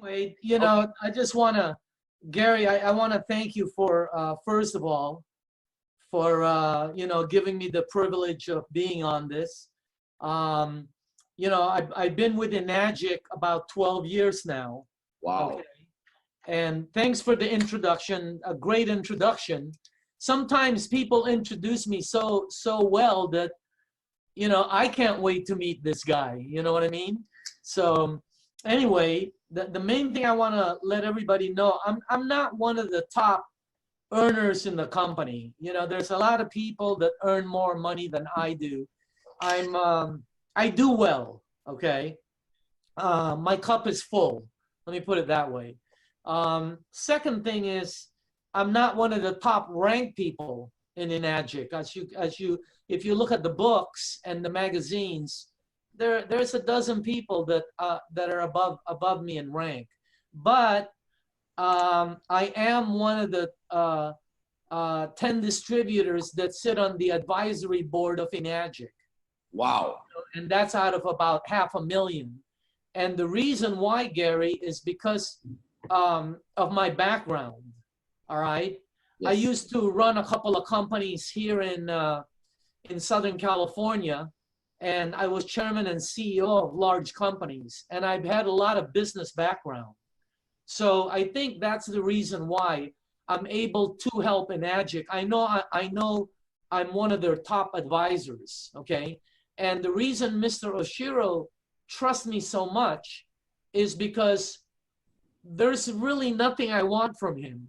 Anyway, Okay. I just want to, Gary, I want to thank you for, first of all, for, giving me the privilege of being on this. Um, I've been with Enagic about 12 years now. Wow. Okay. And thanks for the introduction, a great introduction. Sometimes people introduce me so well that, I can't wait to meet this guy. You know what I mean? So anyway, the main thing I want to let everybody know, I'm not one of the top earners in the company. There's a lot of people that earn more money than I do. I do well, okay? My cup is full. Let me put it that way. Second thing is, I'm not one of the top ranked people in Enagic. If you look at the books and the magazines, there's a dozen people that are above me in rank. But I am one of the 10 distributors that sit on the advisory board of Enagic. Wow. And that's out of about 500,000. And the reason why, Gary, is because of my background. All right. Yes. I used to run a couple of companies here in Southern California, and I was chairman and CEO of large companies, and I've had a lot of business background. So I think that's the reason why I'm able to help Enagic. I know I'm one of their top advisors, okay? And the reason Mr. Oshiro trusts me so much is because there's really nothing I want from him.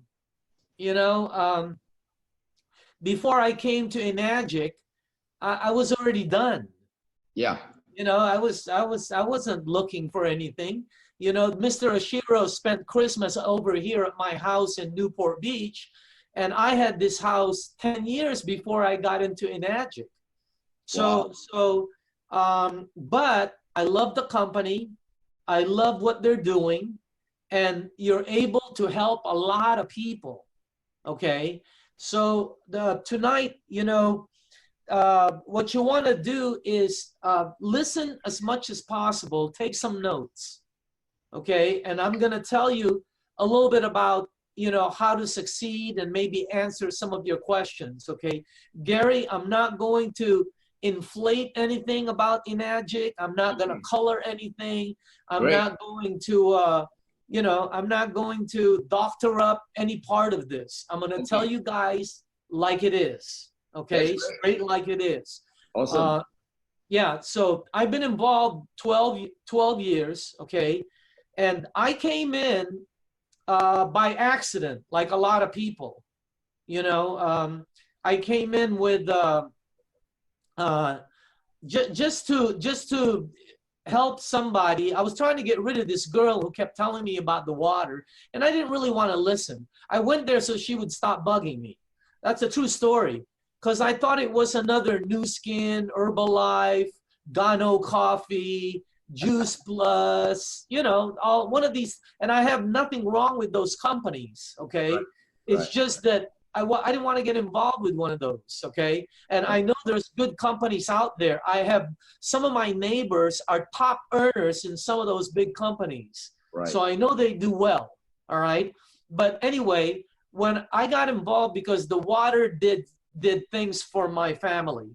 Before I came to Enagic, I was already done. Yeah. I wasn't looking for anything. Mr. Oshiro spent Christmas over here at my house in Newport Beach, and I had this house 10 years before I got into Enagic. But I love the company. I love what they're doing, and you're able to help a lot of people. Okay. So tonight, what you want to do is listen as much as possible, take some notes. Okay. And I'm going to tell you a little bit about, how to succeed and maybe answer some of your questions. Okay. Gary, I'm not going to inflate anything about Enagic. I'm not going to color anything. I'm not going to, I'm not going to doctor up any part of this. I'm going to tell you guys like it is. Okay. Straight like it is. Awesome. Yeah. So I've been involved 12 years. Okay. And I came in by accident, like a lot of people. I came in with just to help somebody. I was trying to get rid of this girl who kept telling me about the water, and I didn't really want to listen. I went there so she would stop bugging me. That's a true story, because I thought it was another New Skin, Herbalife, Gano Coffee, Juice Plus, all one of these. And I have nothing wrong with those companies, okay? It's just that I didn't want to get involved with one of those, okay? And I know there's good companies out there. I have some of my neighbors are top earners in some of those big companies. So I know they do well, all right? But anyway, when I got involved, because the water did things for my family,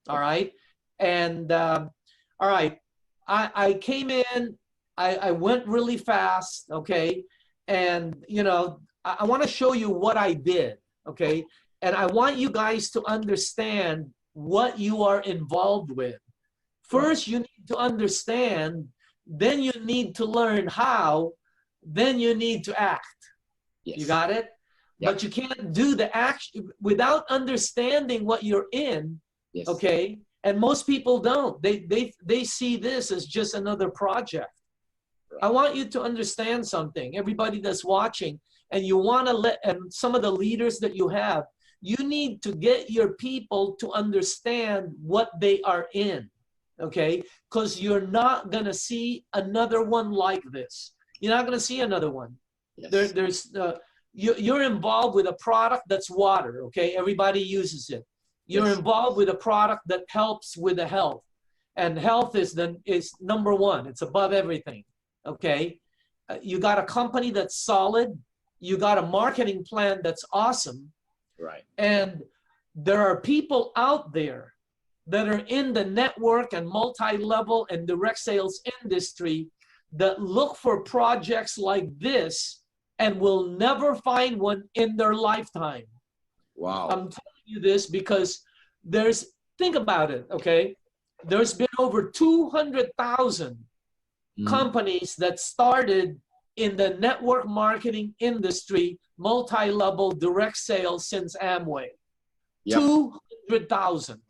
all right? And all right, I came in, I went really fast, okay? And, I want to show you what I did, okay? And I want you guys to understand what you are involved with. First, you need to understand, then you need to learn how, then you need to act. Yes. You got it? But you can't do the action without understanding what you're in, okay? And most people don't. They see this as just another project. I want you to understand something, everybody that's watching, and you want to and some of the leaders that you have, you need to get your people to understand what they are in, okay? Because you're not going to see another one like this. You're not going to see another one. You're involved with a product that's water, okay? Everybody uses it. You're involved with a product that helps with the health. And health is number one. It's above everything, okay? you got a company that's solid, you got a marketing plan that's awesome, Right. and there are people out there that are in the network and multi-level and direct sales industry that look for projects like this and will never find one in their lifetime. Wow. I'm telling you this because think about it, okay? There's been over 200,000 companies that started in the network marketing industry, multi-level direct sales since Amway. Yep. 200,000.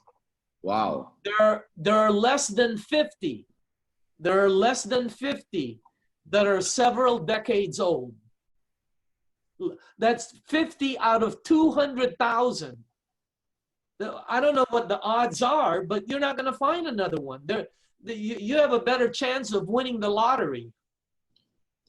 Wow. There are less than 50. There are less than 50 that are several decades old. That's 50 out of 200,000. I don't know what the odds are, but you're not going to find another one. You have a better chance of winning the lottery.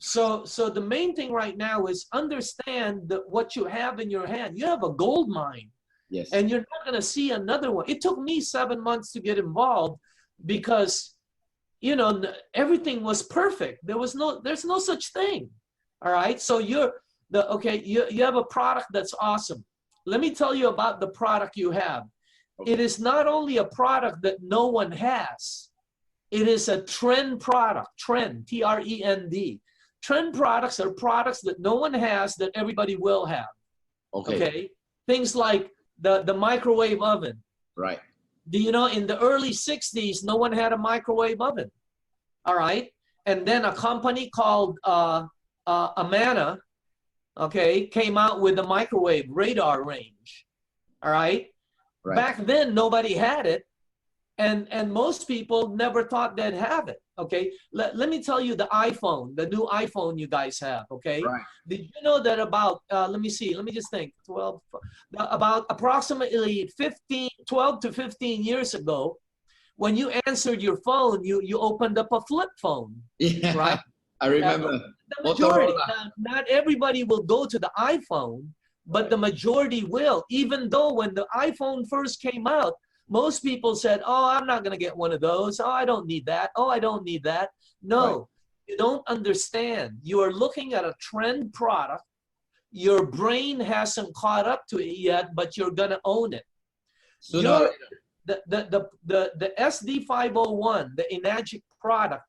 So the main thing right now is understand that what you have in your hand. You have a gold mine. Yes. And you're not going to see another one. It took me 7 months to get involved because, you know, everything was perfect. There's no such thing. All right. So you have a product that's awesome. Let me tell you about the product you have. Okay. It is not only a product that no one has. It is a trend product, trend, T-R-E-N-D. Trend products are products that no one has that everybody will have. Okay. Things like the microwave oven. Right. Do you know in the early 60s, no one had a microwave oven. All right. And then a company called Amana, okay, came out with a microwave radar range. All right. Back then, nobody had it. And most people never thought they'd have it. Okay. Let me tell you the iPhone, the new iPhone you guys have. Okay. Right. Did you know that about, let me just think, about approximately 12 to 15 years ago, when you answered your phone, you opened up a flip phone. Yeah. Right. I remember. The majority, not everybody will go to the iPhone, but the majority will. Even though when the iPhone first came out, most people said, oh, I'm not going to get one of those. Oh, I don't need that. Oh, I don't need that. No, you don't understand. You are looking at a trend product. Your brain hasn't caught up to it yet, but you're going to own it. The SD501, the Enagic product,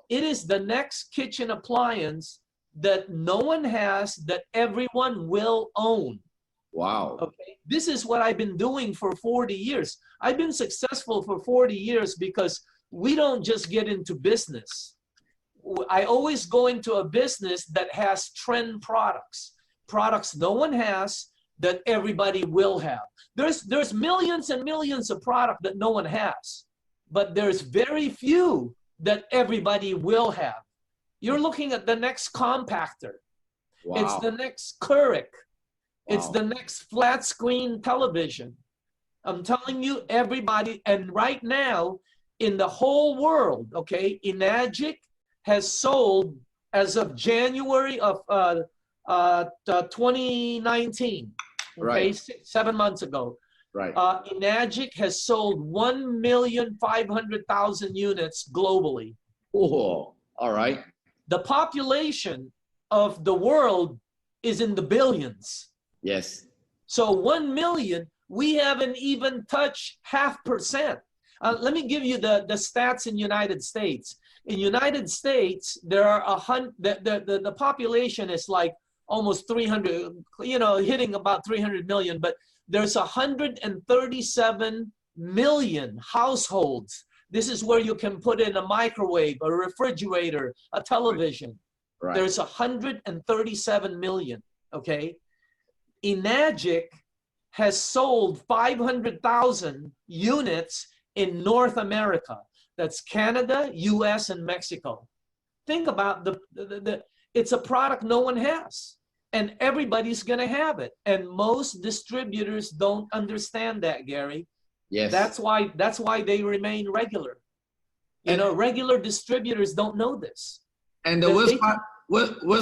it is the next kitchen appliance that no one has, that everyone will own. Wow. Okay. This is what I've been doing for 40 years. I've been successful for 40 years because we don't just get into business. I always go into a business that has trend products, products no one has that everybody will have. There's millions and millions of product that no one has, but there's very few that everybody will have. You're looking at the next compactor. Wow. It's the next Keurig. Wow. It's the next flat screen television. I'm telling you, everybody, and right now in the whole world, okay, Enagic has sold as of January of 2019, okay, right. 7 months ago. Right. Enagic has sold 1,500,000 units globally. Oh, all right. The population of the world is in the billions. Yes. So 1 million, we haven't even touched 0.5%. Let me give you the stats in United States. In United States, there are the population is like almost 300, you know, hitting about 300 million, but there's 137 million households. This is where you can put in a microwave, a refrigerator, a television. Right. There's 137 million, okay? Enagic has sold 500,000 units in North America. That's Canada, US, and Mexico. Think about it's a product no one has, and everybody's gonna have it. And most distributors don't understand that, Gary. Yes. That's why they remain regular. You know, regular distributors don't know this. And the worst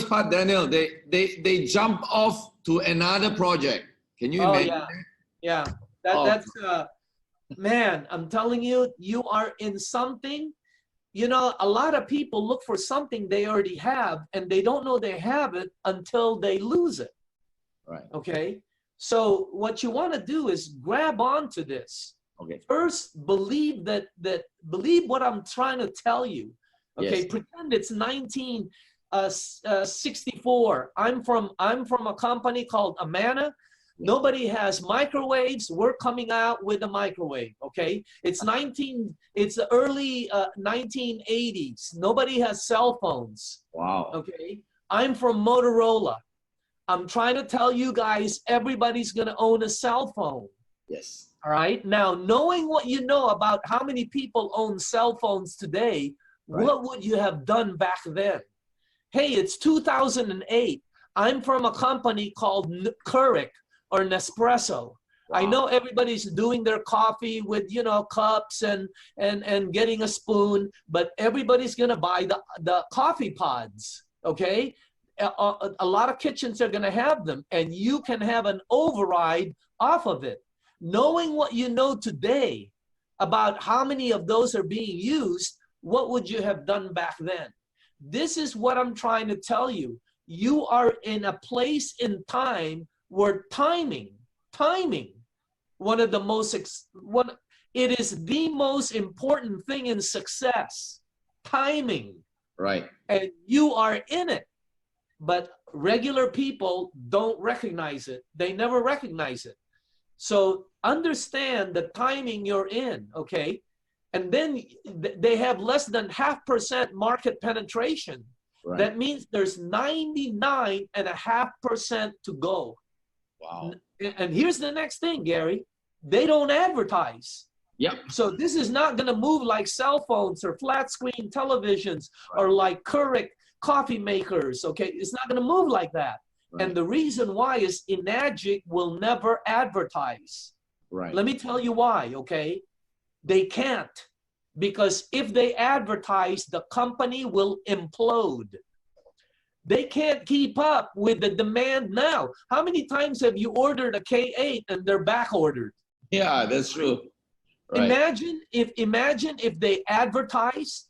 part, Daniel, they jump off to another project. Can you imagine? Yeah. That's man, I'm telling you, you are in something. you know, a lot of people look for something they already have, and they don't know they have it until they lose it. Right. Okay. So what you want to do is grab onto this. Okay. First, believe believe what I'm trying to tell you. Okay. Yes. Pretend it's 1964. I'm from a company called Amana. Nobody has microwaves. We're coming out with a microwave. Okay. It's the early 1980s. Nobody has cell phones. Wow. Okay. I'm from Motorola. I'm trying to tell you guys, everybody's going to own a cell phone. Yes. All right. Now, knowing what you know about how many people own cell phones today, Right. what would you have done back then? Hey, it's 2008. I'm from a company called Keurig or Nespresso. Wow. I know everybody's doing their coffee with, you know, cups and getting a spoon, but everybody's going to buy the coffee pods. Okay. A lot of kitchens are going to have them, and you can have an override off of it. Knowing what you know today about how many of those are being used, what would you have done back then? This is what I'm trying to tell you. You are in a place in time where timing, one of the most, it is the most important thing in success, timing. Right. And you are in it. But regular people don't recognize it. They never recognize it. So understand the timing you're in, okay? And then they have less than 0.5% market penetration. Right. That means there's 99.5% to go. Wow. And here's the next thing, Gary. They don't advertise. Yep. So this is not going to move like cell phones or flat screen televisions, right, or like Keurig coffee makers. Okay, it's not going to move like that. Right. And the reason why is Enagic will never advertise. Right. Let me tell you why. Okay, they can't, because if they advertise, the company will implode. They can't keep up with the demand now. How many times have you ordered a K8 and they're back ordered? Yeah, that's true. Right. Imagine if they advertised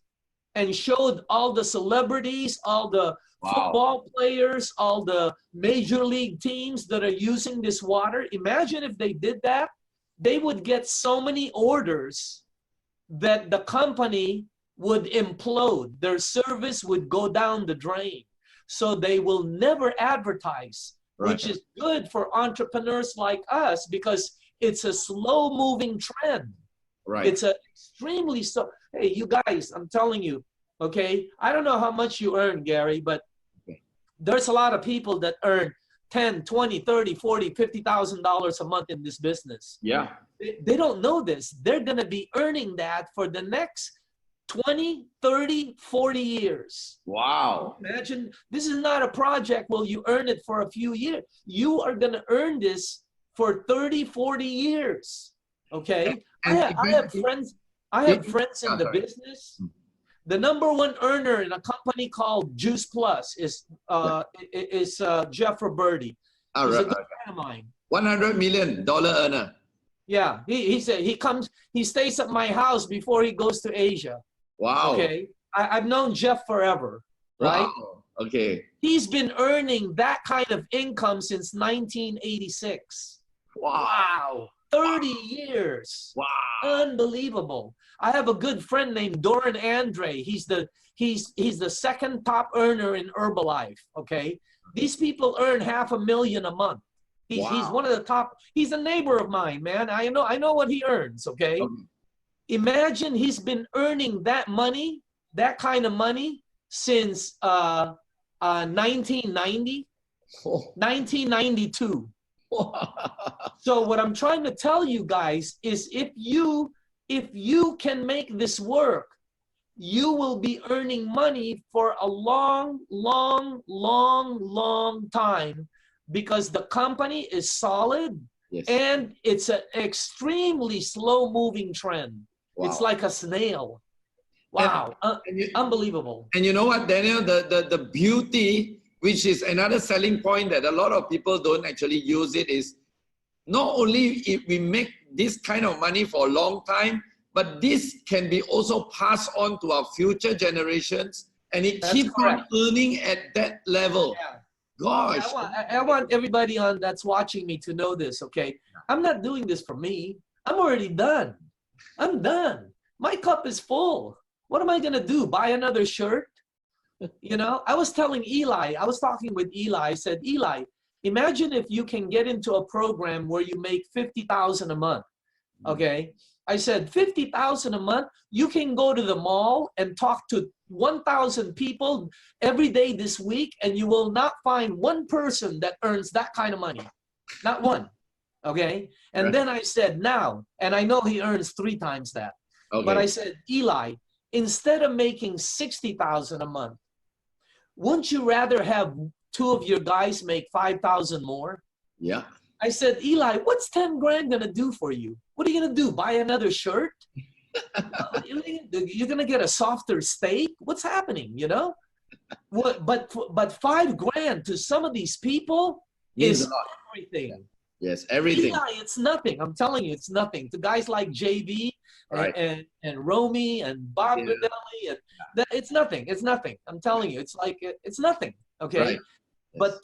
and showed all the celebrities, all the football players, all the major league teams that are using this water. Imagine if they did that, they would get so many orders that the company would implode. Their service would go down the drain. So they will never advertise, right, which is good for entrepreneurs like us because it's a slow moving trend. Right. It's a extremely slow. Hey, you guys, I'm telling you, okay, I don't know how much you earn, Gary, but there's a lot of people that earn $10, $20, $30, $40, $50,000 a month in this business. Yeah. They don't know this. They're going to be earning that for the next 20, 30, 40 years. Wow. Imagine, this is not a project where you earn it for a few years. You are going to earn this for 30, 40 years. Okay. I have friends in the business. The #1 earner in a company called Juice Plus is Jeff Roberti. He's a good friend of mine. $100 million earner. Yeah, he said he stays at my house before he goes to Asia. Wow. Okay, I've known Jeff forever, right? Wow. Okay. He's been earning that kind of income since 1986. Wow. 30 years. Wow. Unbelievable. I have a good friend named Doran Andre. He's the second top earner in Herbalife. Okay. These people earn $500,000 a month. He's one of the top. He's a neighbor of mine, man. I know what he earns. Okay. Imagine he's been earning that money, that kind of money since 1990, 1992. So what I'm trying to tell you guys is if you can make this work, you will be earning money for a long, long, long, long time because the company is solid. Yes. And it's an extremely slow moving trend. Wow. It's like a snail. Wow. Unbelievable. And you know what, Daniel, the beauty, which is another selling point that a lot of people don't actually use it, is not only if we make this kind of money for a long time, but this can be also passed on to our future generations, and it That's keeps on correct. earning at that level. Yeah. Gosh. I want everybody on that's watching me to know this, okay? I'm not doing this for me. I'm already done. I'm done. My cup is full. What am I going to do? Buy another shirt? You know, I was telling Eli, I was talking with Eli. I said, Eli, imagine if you can get into a program where you make 50,000 a month. Okay. I said, 50,000 a month, you can go to the mall and talk to 1,000 people every day this week, and you will not find one person that earns that kind of money. Not one. Okay. And then I said, now, and I know he earns 3 times that. Okay. But I said, Eli, instead of making 60,000 a month, wouldn't you rather have 2 of your guys make 5,000 more? Yeah. I said, Eli, what's 10 grand gonna do for you? What are you gonna do? Buy another shirt? You're gonna get a softer steak? What's happening? You know? What? But 5 grand to some of these people is everything. Yes, everything. Eli, it's nothing. I'm telling you, it's nothing. To guys like JV and Romy and Bob Videlli, and it's nothing. It's nothing. I'm telling you, it's like it's nothing. Okay. Right. Yes.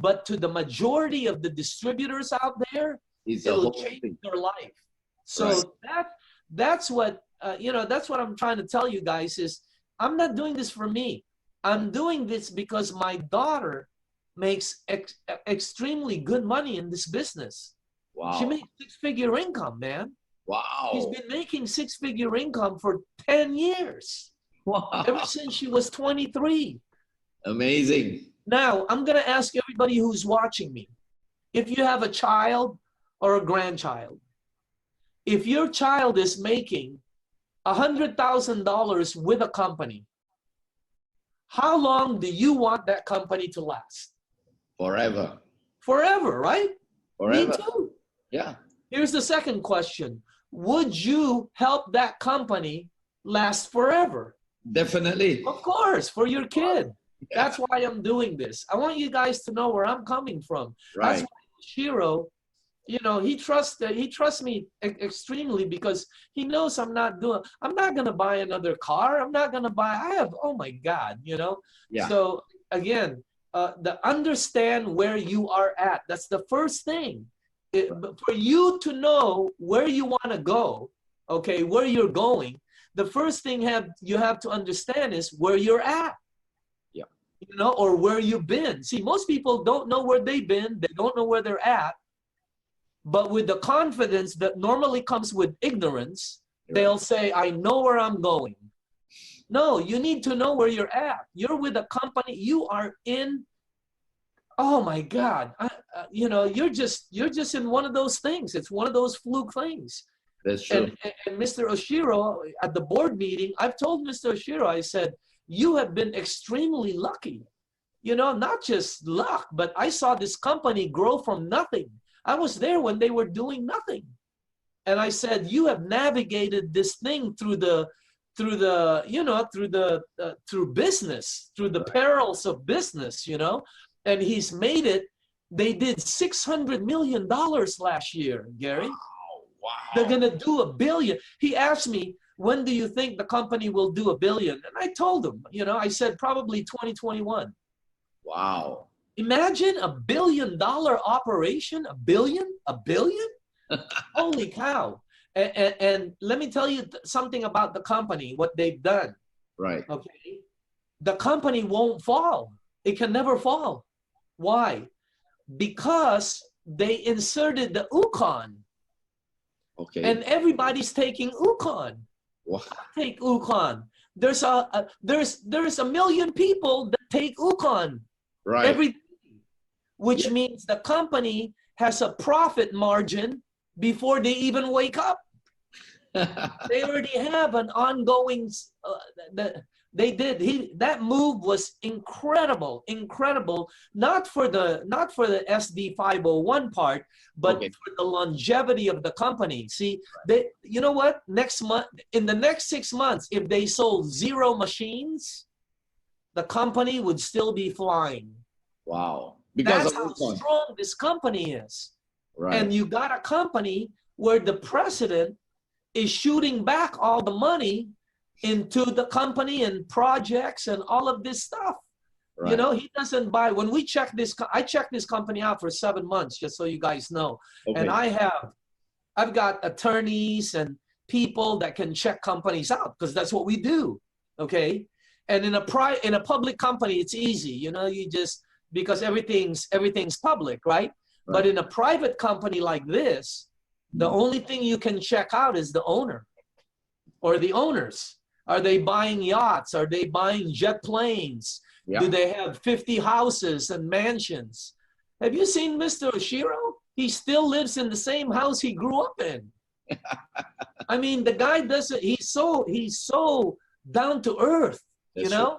But to the majority of the distributors out there, it'll change their life. So that's what you know. That's what I'm trying to tell you guys is I'm not doing this for me. I'm doing this because my daughter makes extremely good money in this business. Wow. She makes 6-figure income, man. Wow. She's been making 6-figure income for 10 years. Wow. Ever since she was 23. Amazing. Now, I'm going to ask everybody who's watching me, if you have a child or a grandchild, if your child is making $100,000 with a company, how long do you want that company to last? Forever. Forever, right? Forever. Me too. Yeah. Here's the second question. Would you help that company last forever? Definitely. Of course, for your kid. Yeah. That's why I'm doing this. I want you guys to know where I'm coming from. Right. That's why Shiro, you know, he trusts me extremely because he knows I'm not going to buy another car. I'm not going to buy, oh my God, you know? Yeah. So again, understand where you are at. That's the first thing. For you to know where you want to go, okay, where you're going, the first thing you have to understand is where you're at. Yeah. You know, or where you've been. See, most people don't know where they've been. They don't know where they're at. But with the confidence that normally comes with ignorance, they'll say, I know where I'm going. No, you need to know where you're at. You're with a company. You are in. Oh my God! You know, you're just in one of those things. It's one of those fluke things. That's true. And Mr. Oshiro at the board meeting, I've told Mr. Oshiro, I said, you have been extremely lucky. You know, not just luck, but I saw this company grow from nothing. I was there when they were doing nothing, and I said, you have navigated this thing through business, through the perils of business, you know, and he's made it. They did $600 million last year, Gary. Wow. They're going to do $1 billion. He asked me, when do you think the company will do $1 billion? And I told him, you know, I said probably 2021. Wow. Imagine $1 billion operation, $1 billion? Holy cow. And let me tell you something about the company, what they've done. Right. Okay. The company won't fall. It can never fall. Why? Because they inserted the Ukon. Okay. And everybody's taking Ukon. Wow. Take Ukon. There's a million people that take Ukon. Right. Every day, which means the company has a profit margin before they even wake up. They already have an ongoing. That move was incredible. Not for the SD 501 part, but for the longevity of the company. See, you know what? In the next 6 months, if they sold 0 machines, the company would still be flying. Wow. Because that's how strong this company is. Right. And you got a company where the president is shooting back all the money into the company and projects and all of this stuff. Right. You know, he doesn't buy. When we check this, I checked this company out for 7 months, just so you guys know. Okay. And I've got attorneys and people that can check companies out, because that's what we do. Okay. And in a public company, it's easy. You know, you just, because everything's public, right? But in a private company like this, the only thing you can check out is the owner or the owners. Are they buying yachts? Are they buying jet planes? Yeah. Do they have 50 houses and mansions? Have you seen Mr. Oshiro? He still lives in the same house he grew up in. I mean, the guy doesn't, he's so down to earth, you know? True.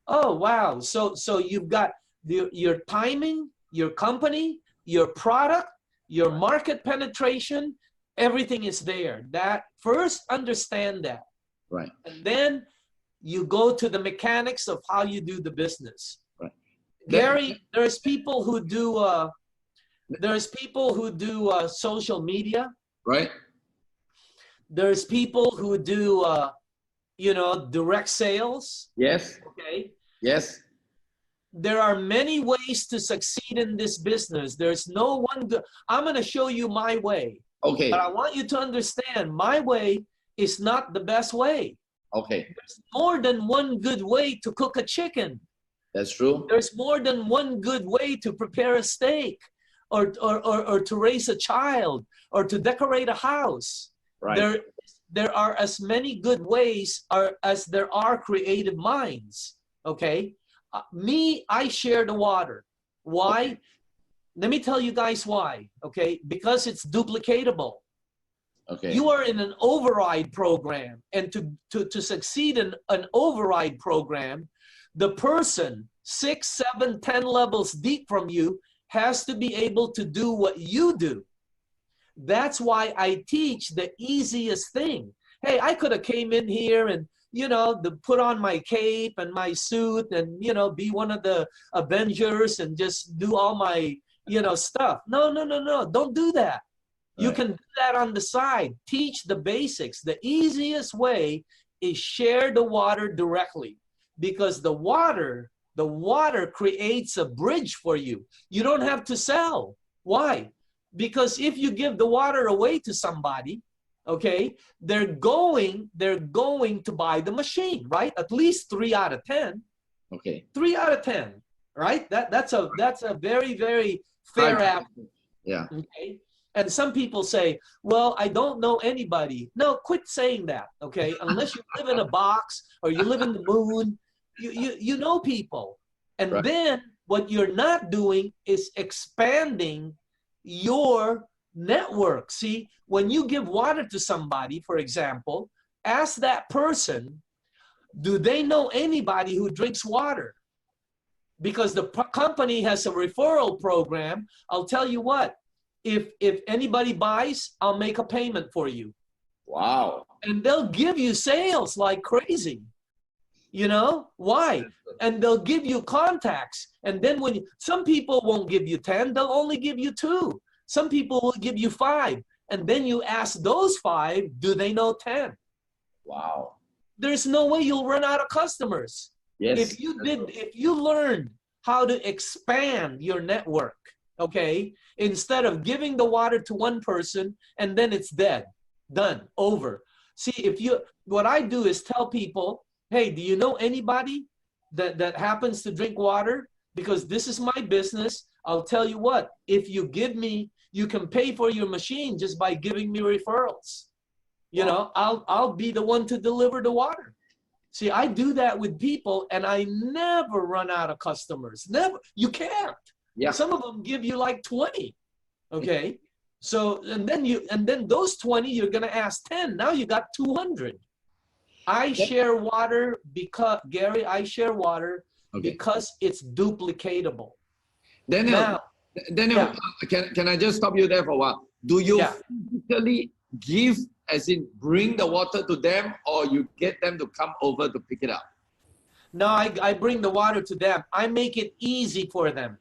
Oh, wow. So you've got your timing, your company, your product, your market penetration, everything is there. That first, understand that. Right. And then you go to the mechanics of how you do the business. Right. Gary, there's people who do social media. Right. There's people who do you know, direct sales. Yes. Okay. Yes. There are many ways to succeed in this business. There's no one good. I'm going to show you my way. Okay. But I want you to understand, my way is not the best way. Okay. There's more than one good way to cook a chicken. That's true. There's more than one good way to prepare a steak, or to raise a child, or to decorate a house. Right. There are as many good ways as there are creative minds. Okay. I share the water. Why? Okay. Let me tell you guys why. Okay. Because it's duplicatable. Okay. You are in an override program, and to succeed in an override program, the person 6, 7, 10 levels deep from you has to be able to do what you do. That's why I teach the easiest thing. Hey, I could have came in here and, you know, put on my cape and my suit and, you know, be one of the Avengers and just do all my, you know, stuff. No, no, no, no. Don't do that. Right. You can do that on the side. Teach the basics. The easiest way is share the water directly, because the water creates a bridge for you. You don't have to sell. Why? Because if you give the water away to somebody, okay, they're going to buy the machine, right? At least 3 out of 10. Okay. 3 out of 10, right? That's a very, very fair average. Yeah. Okay. And some people say, well, I don't know anybody. No, quit saying that, okay? Unless you live in a box or you live in the moon, you know people. And right. Then what you're not doing is expanding your network. See, when you give water to somebody, for example, ask that person, do they know anybody who drinks water? Because the company has a referral program. I'll tell you what, if anybody buys, I'll make a payment for you. Wow. And they'll give you sales like crazy. You know why? And they'll give you contacts. And then some people won't give you 10, they'll only give you 2. Some people will give you 5. And then you ask those 5, do they know 10? Wow. There's no way you'll run out of customers. Yes. If you learn how to expand your network, okay, instead of giving the water to one person and then it's dead, done, over. See, what I do is tell people, hey, do you know anybody that happens to drink water? Because this is my business. I'll tell you what, if you give me, you can pay for your machine just by giving me referrals. You know, I'll be the one to deliver the water. See, I do that with people and I never run out of customers. Never. You can't. Yeah. Some of them give you like 20. Okay. So, and then those 20, you're going to ask 10. Now you got 200. I share water because, Gary, I share water because it's duplicatable. Daniel, yeah. Can I just stop you there for a while? Do you physically give, as in bring the water to them, or you get them to come over to pick it up? No, I bring the water to them. I make it easy for them.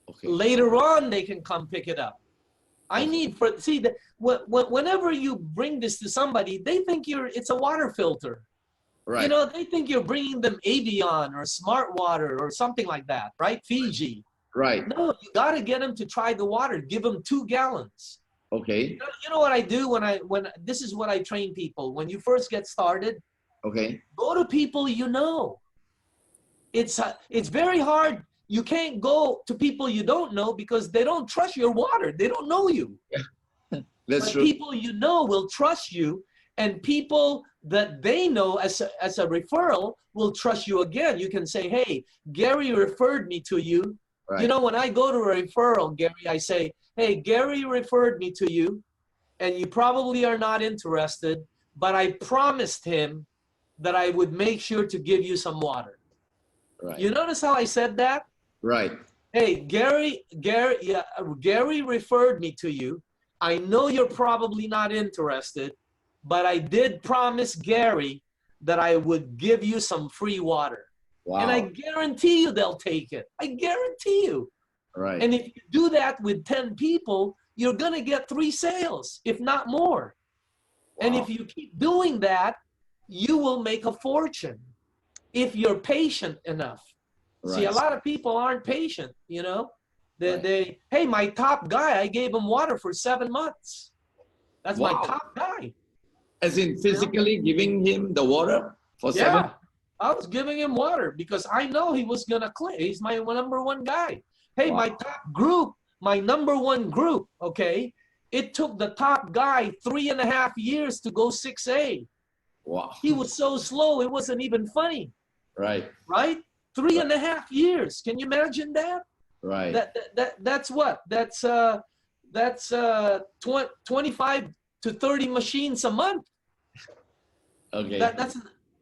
Okay. Later on, they can come pick it up. I need for, see, whenever you bring this to somebody, they think it's a water filter. Right. You know, they think you're bringing them Avion or Smart Water or something like that, right? Fiji. Right. No, you got to get them to try the water. Give them 2 gallons. Okay. You know what I do when this is what I train people. When you first get started, Okay. go to people you know. It's very hard. You can't go to people you don't know because they don't trust your water. They don't know you. Yeah. That's true. People you know will trust you, and people that they know as a referral will trust you again. You can say, hey, Gary referred me to you. Right. You know, when I go to a referral, Gary, I say, hey, Gary referred me to you, and you probably are not interested, but I promised him that I would make sure to give you some water. Right. You notice how I said that? Right. Hey, Gary referred me to you. I know you're probably not interested, but I did promise Gary that I would give you some free water. Wow. And I guarantee you they'll take it. I guarantee you. Right. And if you do that with 10 people, you're going to get 3 sales, if not more. Wow. And if you keep doing that, you will make a fortune if you're patient enough. Right. See, a lot of people aren't patient, you know. Hey, my top guy, I gave him water for 7 months. That's my top guy. As in physically giving him the water for 7 months? I was giving him water because I know he was going to quit. He's my #1 guy. Hey, my top group, my #1 group, okay, it took the top guy 3.5 years to go 6A. Wow. He was so slow, it wasn't even funny. Right. Right? 3.5 years. Can you imagine that? Right. That's what? That's 25 to 30 machines a month. Okay.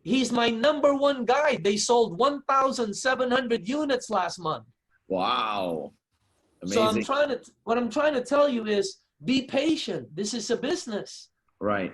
He's my #1 guy. They sold 1,700 units last month. Wow. Amazing. So what I'm trying to tell you is be patient. This is a business. Right.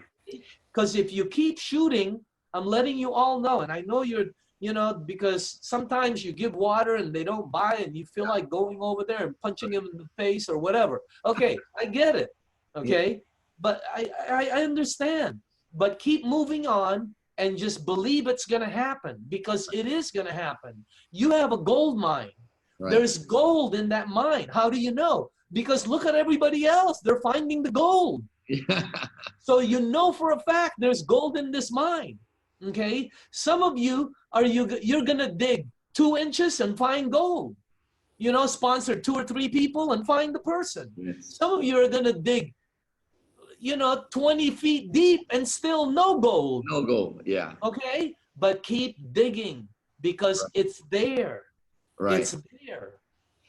Because if you keep shooting, I'm letting you all know, and I know you know, because sometimes you give water and they don't buy and you feel like going over there and punching them in the face or whatever. Okay, I get it. Okay, yeah. But I understand. But keep moving on and just believe it's going to happen, because it is going to happen. You have a gold mine. Right. There's gold in that mine. How do you know? Because look at everybody else. They're finding the gold. Yeah. So you know for a fact there's gold in this mine. Okay, some of you you're gonna dig 2 inches and find gold. You know, sponsor 2 or 3 people and find the person. Yes. Some of you are gonna dig, you know, 20 feet deep and still no gold. No gold, yeah. Okay, but keep digging because it's there. Right. It's there.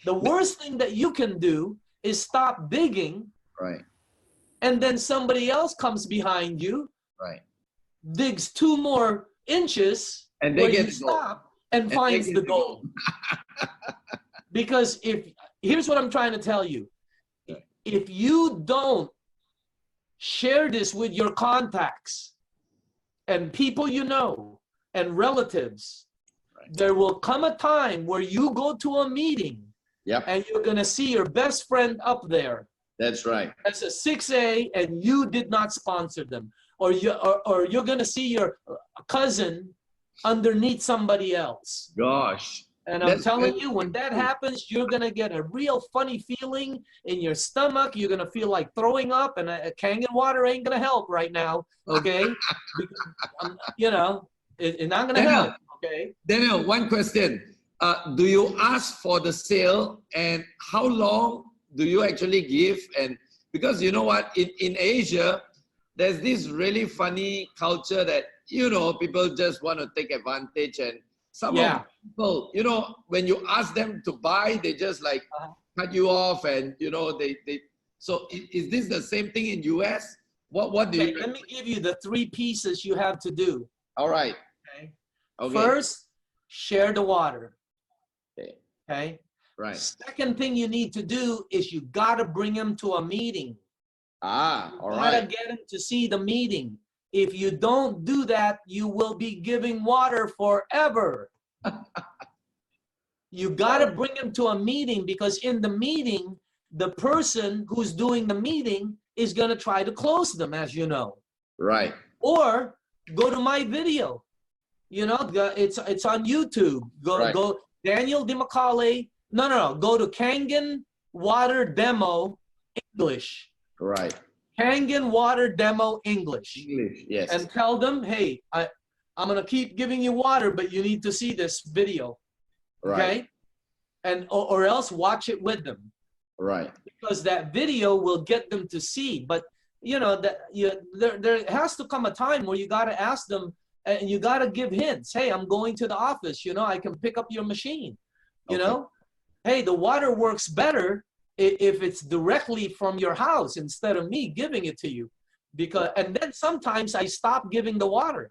The worst thing that you can do is stop digging. Right. And then somebody else comes behind you. Right. Digs 2 more inches and they get stop and finds the gold. Because here's what I'm trying to tell you. If you don't share this with your contacts and people you know and relatives, there will come a time where you go to a meeting and you're going to see your best friend up there. That's right. That's a 6A and you did not sponsor them. Or you're going to see your cousin underneath somebody else. Gosh. And I'm telling you, when that happens, you're going to get a real funny feeling in your stomach. You're going to feel like throwing up, and a Kangen water ain't going to help right now, okay? Because, you know, it's not going to help, okay? Daniel, one question. Do you ask for the sale, and how long do you actually give? And because you know what, in Asia, there's this really funny culture that, you know, people just want to take advantage, and some of people, you know, when you ask them to buy, they just like cut you off, and you know, so is this the same thing in US? What do you? Let me give you the 3 pieces you have to do. All right. Okay. First, share the water. Okay. Okay. Right. Second thing you need to do is you got to bring them to a meeting. All right. You gotta get them to see the meeting. If you don't do that, you will be giving water forever. You gotta bring them to a meeting, because in the meeting, the person who's doing the meeting is going to try to close them, as you know. Right. Or go to my video. You know, it's on YouTube. Go Daniel Damicale. No. Go to Kangen water demo English. Right. Kangen water demo English. English, yes. And tell them, hey, I'm gonna keep giving you water, but you need to see this video. Right. Okay? And or else watch it with them. Right. Because that video will get them to see. But you know that there has to come a time where you got to ask them, and you got to give hints. Hey, I'm going to the office. You know, I can pick up your machine. You know, hey, the water works better if it's directly from your house instead of me giving it to you. Because and then sometimes I stop giving the water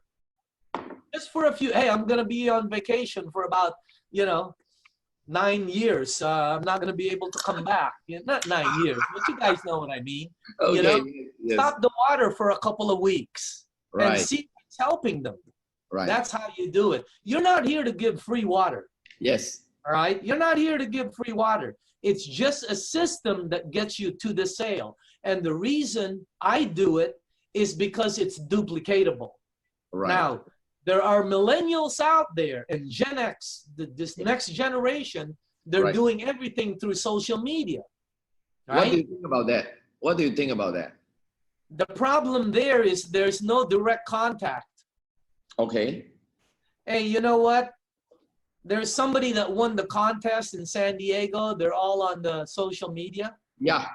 just for a few. Hey, I'm gonna be on vacation for about 9 years. I'm not going to be able to come back. Not 9 years, but you guys know what I mean. Okay. You know, yes. stop the water for a couple of weeks and see if it's helping them. Right. That's how you do it. You're not here to give free water. Yes. All right. You're not here to give free water. It's just a system that gets you to the sale. And the reason I do it is because it's duplicatable. Right. Now, there are millennials out there and Gen X, this next generation, they're doing everything through social media. Right? What do you think about that? What do you think about that? The problem there is there's no direct contact. Okay. Hey, you know what? There's somebody that won the contest in San Diego. They're all on the social media. Yeah.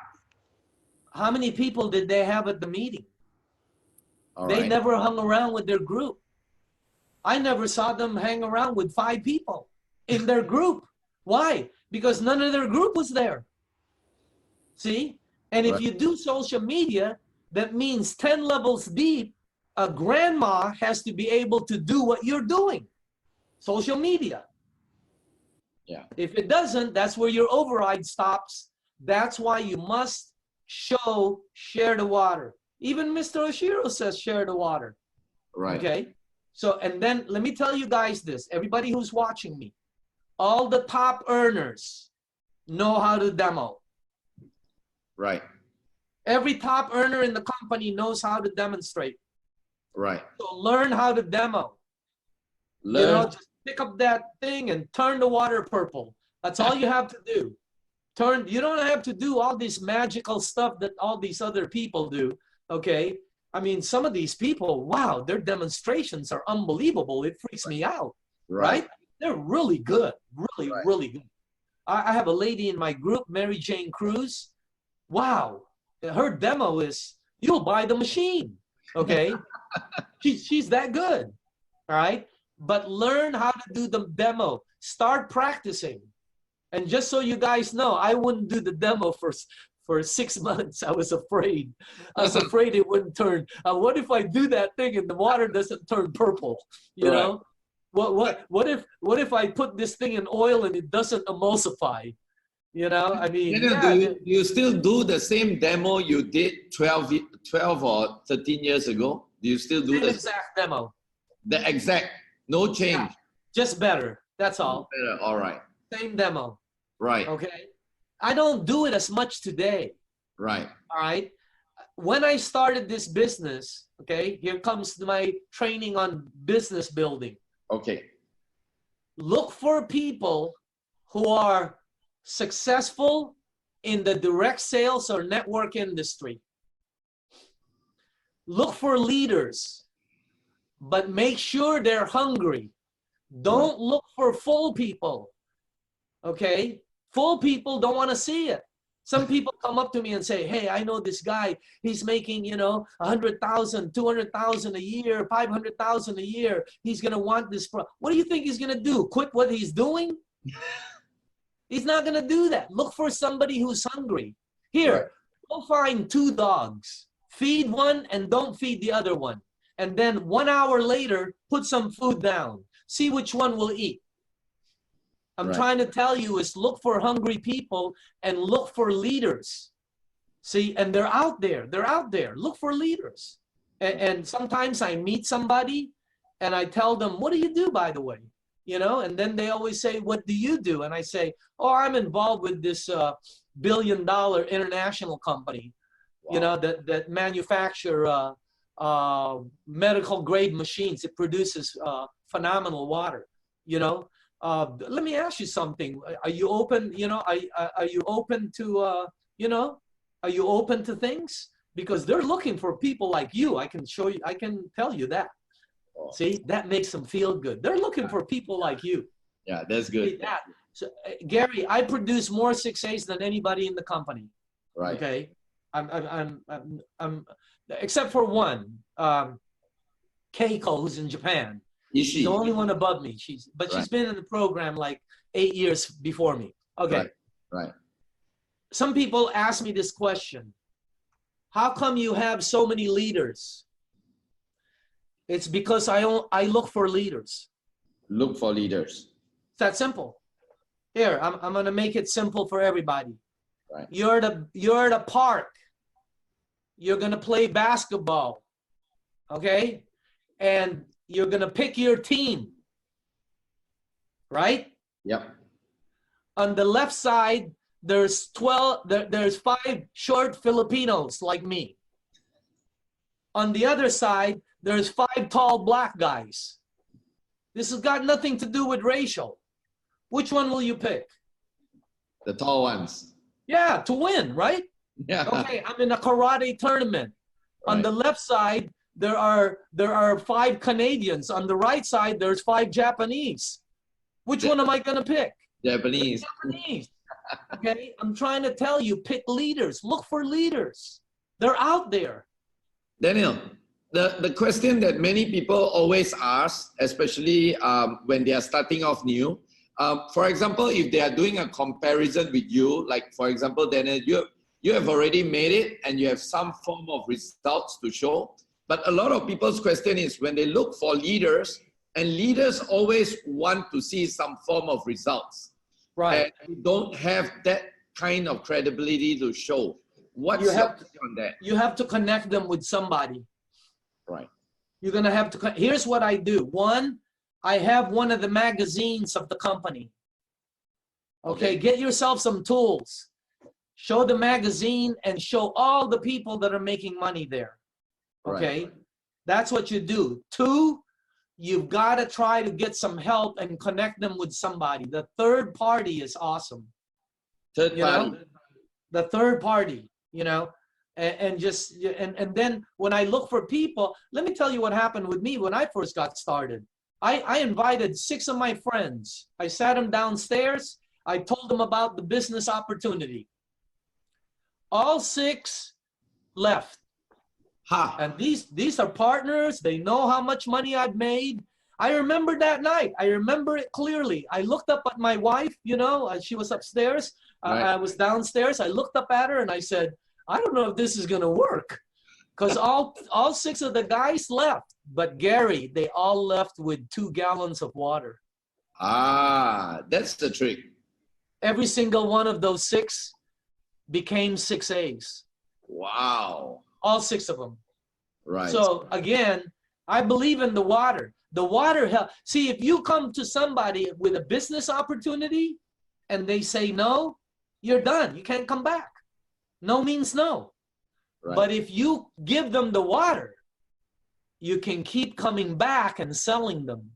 How many people did they have at the meeting? They right. never hung around with their group. I never saw them hang around with 5 people in their group. Why? Because none of their group was there. See? And if you do social media, that means 10 levels deep, a grandma has to be able to do what you're doing. Social media. Yeah. If it doesn't, that's where your override stops. That's why you must share the water. Even Mr. Oshiro says share the water. Right. Okay? So, and then let me tell you guys this, everybody who's watching me, all the top earners know how to demo. Right. Every top earner in the company knows how to demonstrate. Right. So learn how to demo. Learn. You know, just pick up that thing and turn the water purple. That's all you have to do. You don't have to do all this magical stuff that all these other people do, okay? I mean, some of these people, wow, their demonstrations are unbelievable. It freaks me out, right? They're really good, really good. I have a lady in my group, Mary Jane Cruz. Wow, her demo is, you'll buy the machine, okay? she's that good, all right? But learn how to do the demo. Start practicing. And just so you guys know, I wouldn't do the demo for 6 months. I was afraid. I was afraid it wouldn't turn. What if I do that thing and the water doesn't turn purple? You know, what if I put this thing in oil and it doesn't emulsify? You know, I mean, do you still do the same demo you did 12 or 13 years ago? Do you still do the exact demo? The exact, no change. Just better. That's all. Better. All right. Same demo. Right. Okay. I don't do it as much today. Right. All right. When I started this business, okay, here comes my training on business building. Okay. Look for people who are successful in the direct sales or network industry. Look for leaders, but make sure they're hungry. Don't look for full people. Okay? Full people don't want to see it. Some people come up to me and say, hey, I know this guy, he's making, you know, 100,000, 200,000 a year, 500,000 a year. He's going to want this. What do you think he's going to do? Quit what he's doing? He's not going to do that. Look for somebody who's hungry. Here, go find 2 dogs. Feed one and don't feed the other one. And then 1 hour later, put some food down. See which one will eat. I'm trying to tell you is look for hungry people and look for leaders. See, and they're out there. They're out there. Look for leaders. And sometimes I meet somebody and I tell them, what do you do, by the way? You know, and then they always say, what do you do? And I say, oh, I'm involved with this billion international company, you know, that manufacture medical grade machines. It produces phenomenal water, you know. Let me ask you something. Are you open, you know, are you open to, you know, are you open to things? Because they're looking for people like you. I can show you, I can tell you that. See, that makes them feel good. They're looking for people like you. Yeah, that's good. See, that. So, Gary, I produce more 6As than anybody in the company. Right. Okay. I'm except for one, Keiko, who's in Japan. She's the only one above me. She's been in the program like 8 years before me. Okay. Right. Some people ask me this question: how come you have so many leaders? It's because I look for leaders. Look for leaders. It's that simple. Here, I'm gonna make it simple for everybody. Right. You're at a park. You're gonna play basketball, okay? And you're gonna pick your team, right? Yep. On the left side, there's 5 short Filipinos like me. On the other side, there's 5 tall black guys. This has got nothing to do with racial. Which one will you pick? The tall ones. Yeah, to win, right? Yeah. Okay, I'm in a karate tournament. Right. On the left side, there are 5 Canadians. On the right side, there's 5 Japanese. Which one am I gonna pick? Japanese. Japanese. Okay, I'm trying to tell you, pick leaders. Look for leaders. They're out there. Daniel, the question that many people always ask, especially when they are starting off new, for example, if they are doing a comparison with you, like for example, Daniel, you have already made it and you have some form of results to show. But a lot of people's question is when they look for leaders, and leaders always want to see some form of results. Right. And you don't have that kind of credibility to show. What's your take on that? You have to connect them with somebody. Right. You're gonna have to. Here's what I do. One, I have one of the magazines of the company. Okay, get yourself some tools. Show the magazine and show all the people that are making money there. Okay, right. That's what you do. 2, you've got to try to get some help and connect them with somebody. The third party is awesome. Third party. The third party, you know, and then when I look for people, let me tell you what happened with me when I first got started. I invited 6 of my friends. I sat them downstairs. I told them about the business opportunity. All 6 left. And these are partners. They know how much money I've made. I remember that night. I remember it clearly. I looked up at my wife, you know, she was upstairs. Right. I was downstairs. I looked up at her and I said, I don't know if this is going to work. Because all 6 of the guys left. But Gary, they all left with 2 gallons of water. Ah, that's the trick. Every single one of those 6 became 6As. Wow. All 6 of them. Right. So again, I believe in the water. The water help. See, if you come to somebody with a business opportunity and they say no, you're done. You can't come back. No means no. Right. But if you give them the water, you can keep coming back and selling them.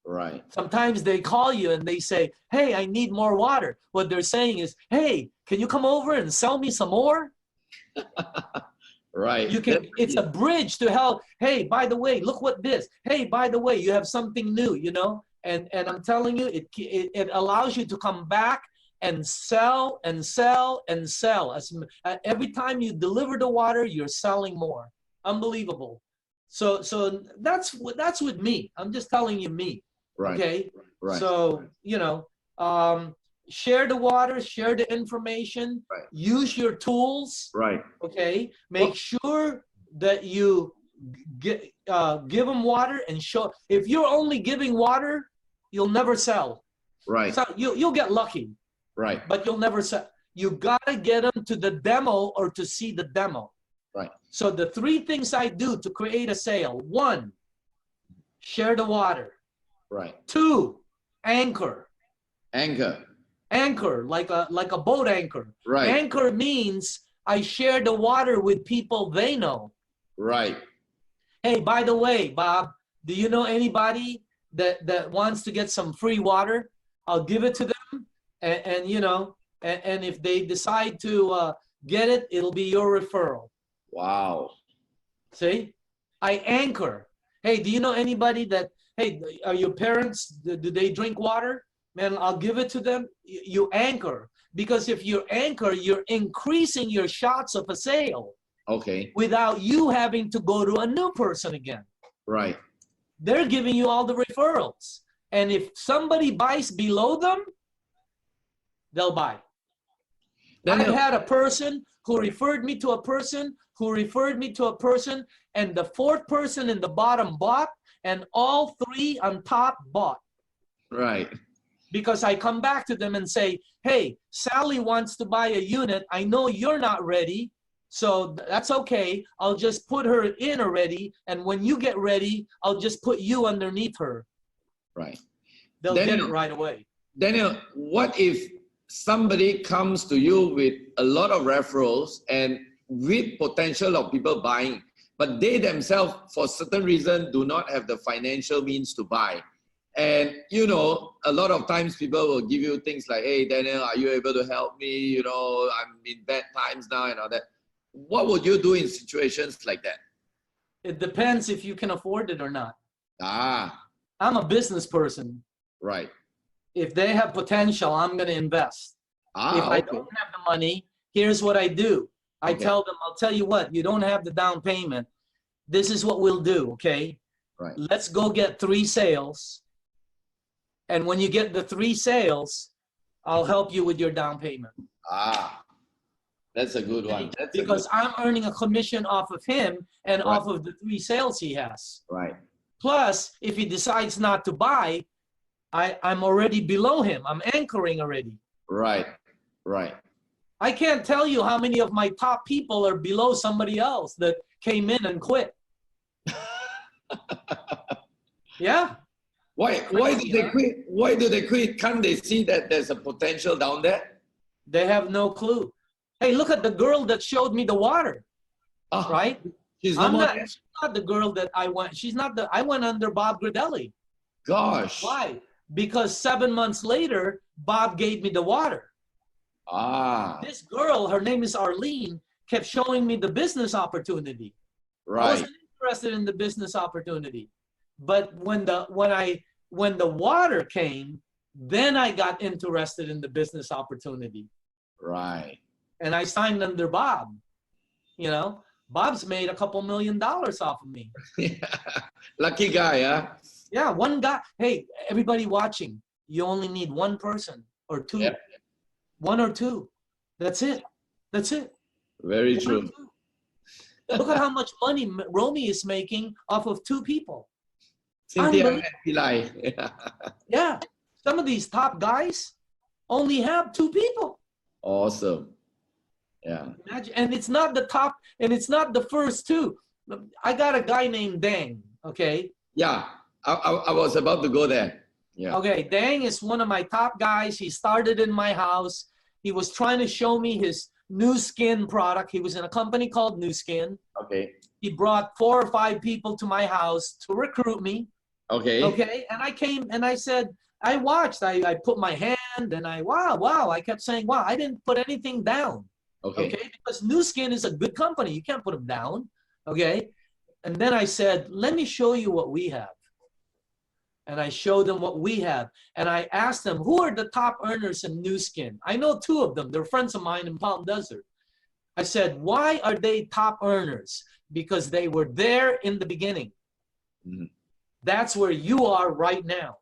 Right. Sometimes they call you and they say, hey, I need more water. What they're saying is, hey, can you come over and sell me some more? Right. You can. It's a bridge to help. Hey, by the way, look what this. Hey, by the way, you have something new, you know. And I'm telling you, it allows you to come back and sell and sell and sell. Every time you deliver the water, you're selling more. Unbelievable. So that's with me. I'm just telling you me. Right. Okay. Right. So you know, share the water, share the information, right. Use your tools. Right. Okay. Make sure that you give them water and show. If you're only giving water, you'll never sell. Right. So you'll get lucky. Right. But you'll never sell. You gotta get them to the demo or to see the demo. Right. So the 3 things I do to create a sale: 1, share the water. Right. 2, anchor. Anchor. Anchor, like a boat anchor. Right. Anchor means I share the water with people they know. Right. Hey, by the way, Bob, do you know anybody that wants to get some free water? I'll give it to them, and you know, and if they decide to get it, it'll be your referral. Wow. See, I anchor. Hey, do you know anybody that? Hey, are your parents? Do they drink water? Man, I'll give it to them. You anchor, because if you anchor, you're increasing your shots of a sale. Okay. Without you having to go to a new person again. Right. They're giving you all the referrals. And if somebody buys below them, they'll buy. I've had a person who referred me to a person who referred me to a person, and the fourth person in the bottom bought, and all three on top bought. Right. Because I come back to them and say, hey, Sally wants to buy a unit. I know you're not ready. So that's okay. I'll just put her in already. And when you get ready, I'll just put you underneath her. Right. They'll get it right away. Daniel, what if somebody comes to you with a lot of referrals and with potential of people buying, but they themselves, for certain reason, do not have the financial means to buy? And, you know, a lot of times people will give you things like, hey, Daniel, are you able to help me? You know, I'm in bad times now and all that. What would you do in situations like that? It depends if you can afford it or not. Ah. I'm a business person. Right. If they have potential, I'm going to invest. If I don't have the money, here's what I do. I tell them, I'll tell you what, you don't have the down payment. This is what we'll do, okay? Right. Let's go get 3 sales. And when you get the 3 sales, I'll help you with your down payment. Ah. That's a good one. That's because I'm earning a commission off of him and off of the 3 sales he has. Right. Plus, if he decides not to buy, I'm already below him. I'm anchoring already. Right. Right. I can't tell you how many of my top people are below somebody else that came in and quit. Yeah. Why do they quit? Why do they quit? Can't they see that there's a potential down there? They have no clue. Hey, look at the girl that showed me the water. Right? She's she's not the girl that I went. She's not the. I went under Bob Gradelli. Gosh. Why? Because 7 months later, Bob gave me the water. Ah. This girl, her name is Arlene, kept showing me the business opportunity. Right. I wasn't interested in the business opportunity, but when the water came, then I got interested in the business opportunity. Right. And I signed under Bob. You know, Bob's made a couple $1 million off of me. Lucky guy, huh? Yeah, one guy. Hey, everybody watching, you only need one person or 2. Yep. 1 or 2. That's it. That's it. Very true. Look at how much money Romy is making off of 2 people. Cynthia and Eli. Yeah. Some of these top guys only have 2 people. Awesome. Yeah. Imagine, and it's not the top, and it's not the first 2. I got a guy named Dang, okay? Yeah, I was about to go there. Yeah. Okay, Dang is one of my top guys. He started in my house. He was trying to show me his new skin product. He was in a company called New Skin. Okay. He brought 4 or 5 people to my house to recruit me. Okay. Okay, and I came and I said, I watched, I put my hand and wow. I kept saying, wow, I didn't put anything down. Okay, because New Skin is a good company. You can't put them down. Okay, and then I said, let me show you what we have. And I showed them what we have. And I asked them, who are the top earners in New Skin? I know 2 of them. They're friends of mine in Palm Desert. I said, why are they top earners? Because they were there in the beginning. Mm-hmm. That's where you are right now.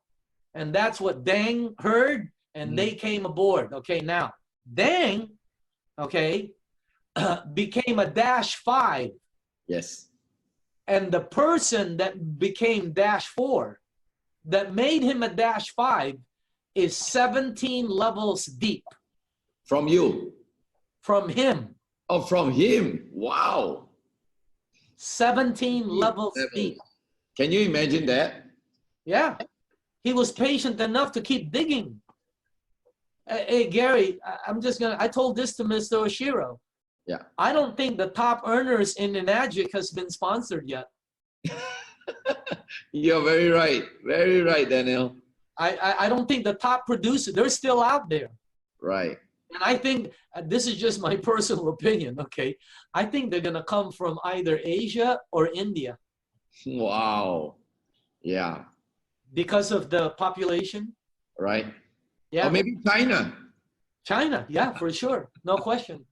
And that's what Dang heard, and they came aboard. Okay, now, Dang, okay, became a -5. Yes. And the person that became -4, that made him a -5, is 17 levels deep. From you? From him. Oh, from him. Wow. 17 levels deep. Can you imagine that? Yeah. He was patient enough to keep digging. Hey, Gary, I told this to Mr. Oshiro. Yeah. I don't think the top earners in Enagic has been sponsored yet. You're very right. Very right, Daniel. I don't think the top producers, they're still out there. Right. And I think, this is just my personal opinion, okay? I think they're going to come from either Asia or India. Wow. Yeah. Because of the population. Right. Yeah. Or maybe China. China, yeah, for sure. No question.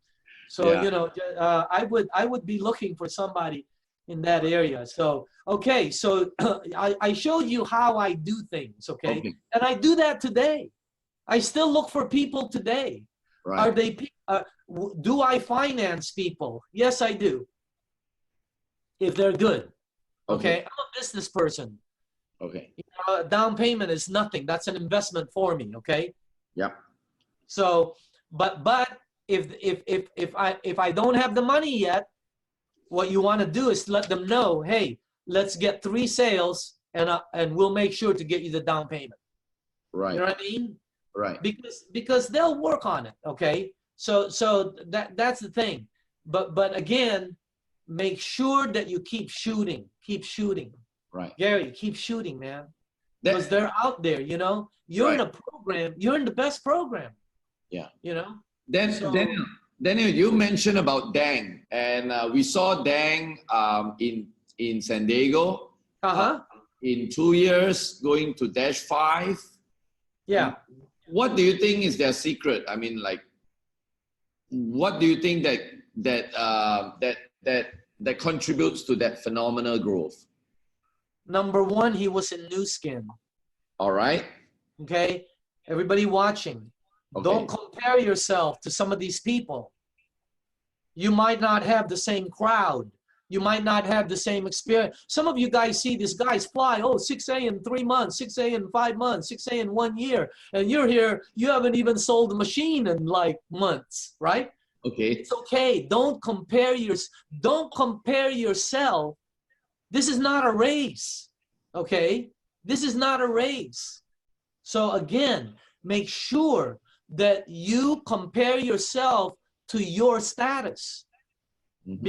So, Yeah. you know, I would be looking for somebody in that area. So, okay, so I showed you how I do things, okay? And I do that today. I still look for people today. Right. Are they, do I finance people? Yes, I do. If they're good. Okay. I'm a business person. Okay. You know, down payment is nothing. That's an investment for me. Okay. Yep. So, but if I don't have the money yet, what you want to do is let them know, hey, let's get 3 sales and we'll make sure to get you the down payment. Right. You know what I mean? Right. Because they'll work on it. Okay. So that's the thing. But again, make sure that you keep shooting. Keep shooting. Right. Gary, keep shooting, man. Because they're out there, you know. You're in a program. You're in the best program. Yeah. You know. Daniel, you mentioned about Dang, and we saw Dang in San Diego. In 2 years, going to -5. Yeah. What do you think is their secret? I mean, like, what do you think that contributes to that phenomenal growth? Number one, he was in new skin. All right. Okay. Everybody watching, don't compare yourself to some of these people. You might not have the same crowd. You might not have the same experience. Some of you guys see these guys fly, 6A in 3 months, 6A in 5 months, 6A in 1 year. And you're here, you haven't even sold a machine in like months, right? Okay. It's okay. Don't compare yourself. This is not a race, okay? This is not a race. So again, make sure that you compare yourself to your status.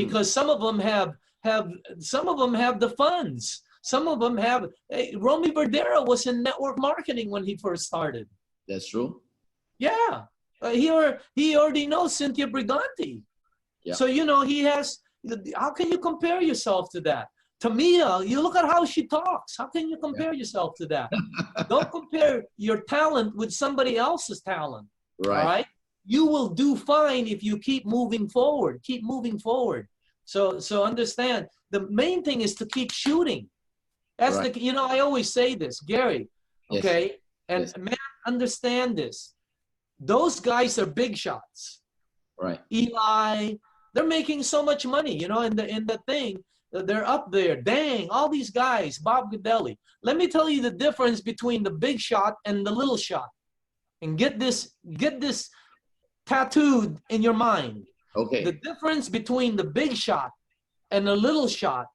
Because some of them have the funds. Some of them have. Hey, Romy Verdera was in network marketing when he first started. That's true. Yeah, he already knows Cynthia Briganti. Yeah. So you know he has. How can you compare yourself to that? Tamia, you look at how she talks. How can you compare yourself to that? Don't compare your talent with somebody else's talent. Right. All right. You will do fine if you keep moving forward. Keep moving forward. So understand, the main thing is to keep shooting. That's the, you know, I always say this, Gary, okay? And man, understand this. Those guys are big shots. Right. Eli, they're making so much money, you know, in the thing, they're up there. Dang, all these guys, Bob Godelli. Let me tell you the difference between the big shot and the little shot. And get this tattooed in your mind. Okay. The difference between the big shot and the little shot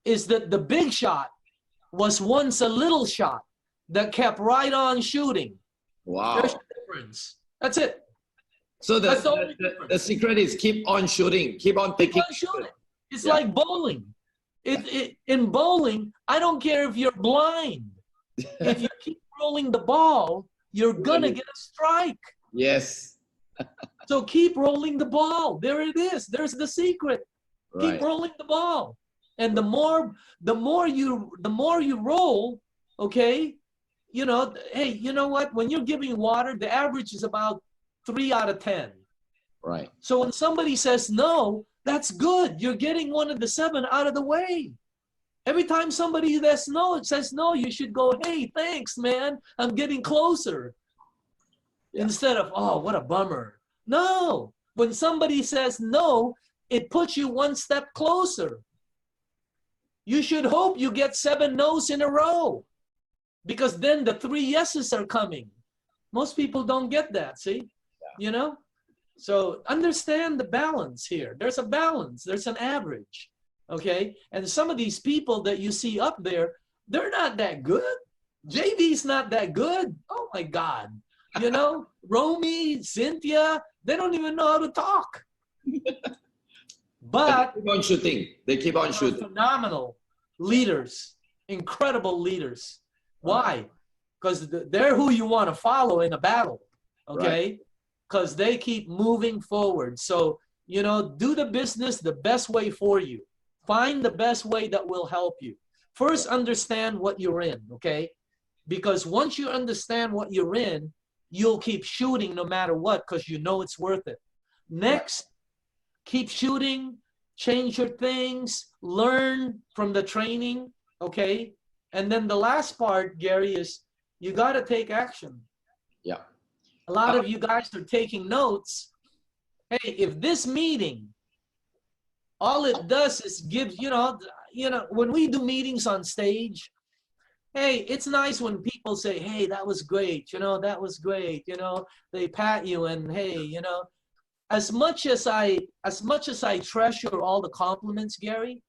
is that the big shot was once a little shot that kept right on shooting. Wow. There's the difference. That's it. So the secret is keep on shooting, keep on taking. Keep on shooting. It's like bowling. In bowling, I don't care if you're blind. If you keep rolling the ball, you're gonna get a strike. Yes. So keep rolling the ball. There it is. There's the secret. Right. Keep rolling the ball. And the more you roll, okay, you know, hey, you know what? When you're giving water, the average is about 3 out of 10. Right. So when somebody says no, that's good. You're getting one of the 7 out of the way. Every time somebody says no, you should go, hey, thanks, man. I'm getting closer. Yeah. Instead of, oh, what a bummer. No, when somebody says no, it puts you 1 step closer. You should hope you get 7 no's in a row, because then the 3 yeses are coming. Most people don't get that, see? Yeah. You know? So understand the balance here. There's a balance. There's an average, okay? And some of these people that you see up there, they're not that good. JV's not that good. Oh, my God. You know, Romy, Cynthia, they don't even know how to talk. But they keep on shooting. They keep on shooting. Phenomenal leaders, incredible leaders. Why? Because they're who you want to follow in a battle, okay? Because they keep moving forward. So, you know, do the business the best way for you. Find the best way that will help you. First, understand what you're in, okay? Because once you understand what you're in, you'll keep shooting no matter what, because you know it's worth it. Next, keep shooting, change your things, learn from the training, okay? And then the last part, Gary, is you got to take action. Yeah. A lot of you guys are taking notes. Hey, if this meeting, all it does is give, you know, when we do meetings on stage, hey, it's nice when people say, hey, that was great, you know, that was great, you know, they pat you and hey, you know, as much as I treasure all the compliments, Gary,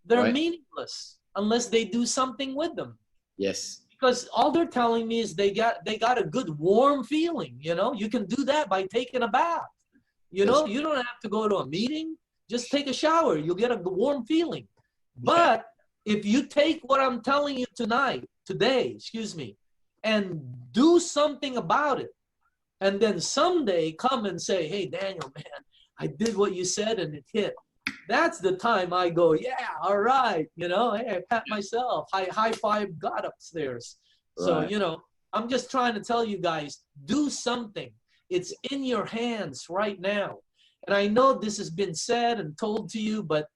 they're meaningless unless they do something with them. Yes. Because all they're telling me is they got a good warm feeling, you know. You can do that by taking a bath. You know, you don't have to go to a meeting, just take a shower, you'll get a warm feeling. But if you take what I'm telling you today, and do something about it, and then someday come and say, hey, Daniel, man, I did what you said and it hit. That's the time I go, yeah, all right. You know, hey, I pat myself, high five God upstairs. So, you know, I'm just trying to tell you guys, do something. It's in your hands right now. And I know this has been said and told to you, but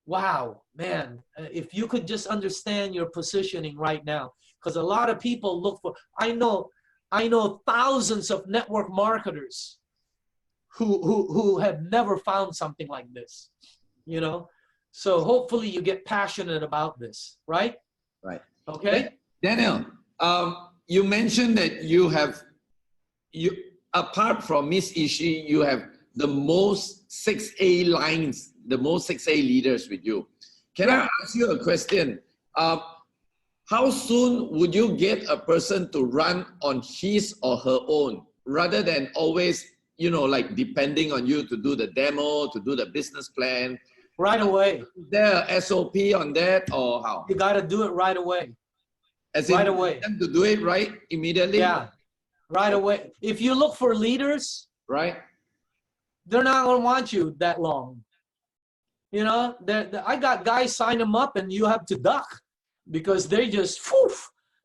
wow, man, if you could just understand your positioning right now, because a lot of people look for, I know thousands of network marketers who have never found something like this, you know? So hopefully you get passionate about this, right? Right. Okay. Daniel, you mentioned that apart from Miss Ishii, you have the most 6A lines, the most 6A leaders with you. Can I ask you a question? How soon would you get a person to run on his or her own rather than always, you know, like depending on you to do the demo, to do the business plan? Right away. Is there a SOP on that or how? You got to do it right away. As in, right away. Them to do it right immediately? Yeah, right away. If you look for leaders, right, they're not going to want you that long. You know, I got guys sign them up and you have to duck because they just,